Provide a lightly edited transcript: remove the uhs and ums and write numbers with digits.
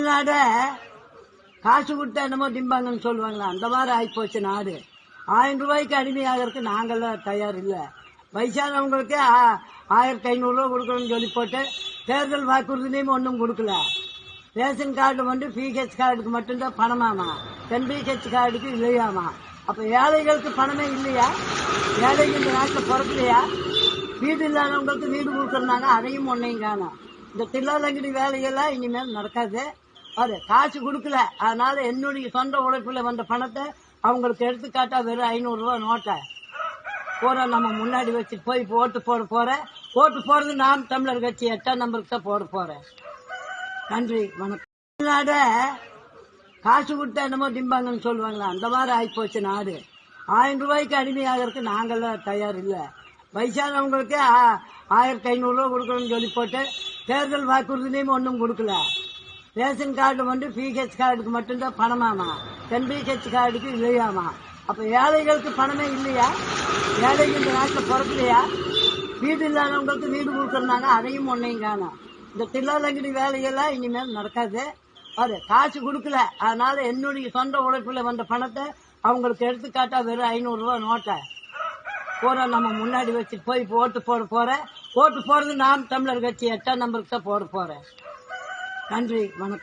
நாடு காசு கொடுத்தா என்னமோ திம்பாங்கன்னு சொல்லுவாங்களா, அந்த மாதிரி ஆயிப்போச்சு நாடு. 1000 ரூபாய்க்கு அடிமையாகிறதுக்கு நாங்கெல்லாம் தயார் இல்ல. வயசானவங்களுக்கு 1500 ரூபா கொடுக்கணும்னு சொல்லி போட்டு தேர்தல் வாக்குறுதியும் ஒன்றும் கொடுக்கல. ரேஷன் கார்டு வந்து பிஹெச் கார்டுக்கு மட்டும்தான் பணமாமா, NPH கார்டுக்கு இல்லையாமா. அப்ப ஏழைகளுக்கு பணமே இல்லையா? ஏழைகள் இந்த நாட்டில் பிறக்கலையா? வீடு இல்லாதவங்களுக்கு வீடு கொடுக்கறாங்க, அதையும் ஒன்னையும் காணும். இந்த தில்லாலங்கடி வேலையெல்லாம் இனிமேல் நடக்காது. அது காசு கொடுக்கல, அதனால என்னுடைய சொந்த உழைப்புல வந்த பணத்தை அவங்களுக்கு எடுத்துக்காட்டா வெறும் 500 ரூபா நோட்டை பூரா நம்ம முன்னாடி வச்சு போய் ஓட்டு போறேன். ஓட்டு போறது நாம் தமிழர் கட்சி 8ஆம் நம்பருக்கு தான் போறேன். நன்றி, வணக்கம். நாடு காசு கொடுத்தா என்னமோ திம்பாங்கன்னு சொல்லுவாங்களா, அந்த மாதிரி ஆயிப்போச்சு நாடு. 1000 ரூபாய்க்கு அடிமையாகிறதுக்கு நாங்கெல்லாம் தயார் இல்ல. வயசானவங்களுக்கு 1500 ரூபா கொடுக்கணும்னு சொல்லி போட்டு தேர்தல் வாக்குறுதியும் ஒன்றும் கொடுக்கல. ரேஷன் கார்டு வந்து பிஹெச் கார்டுக்கு மட்டும்தான் பணமாமா, NPH கார்டுக்கு இல்லையாமா. அப்ப ஏழைகளுக்கு பணமே இல்லையா? ஏழைகள் இந்த நாட்டில் பிறக்கலையா? வீடு இல்லாதவங்களுக்கு வீடு கொடுக்கறாங்க, அதையும் ஒன்னையும் காணும். இந்த தில்லாலங்கடி வேலையெல்லாம் இனிமேல் நடக்காது. அது காசு கொடுக்கல, அதனால என்னுடைய சொந்த உழைப்புல வந்த பணத்தை அவங்களுக்கு எடுத்துக்காட்டா வெறும் 500 ரூபா நோட்டை பூரா நம்ம முன்னாடி வச்சு போய் ஓட்டு போறேன். ஓட்டு போறது நாம் தமிழர் கட்சி 8ஆம் நம்பருக்கு தான் போறேன். நன்றி, வணக்கம்.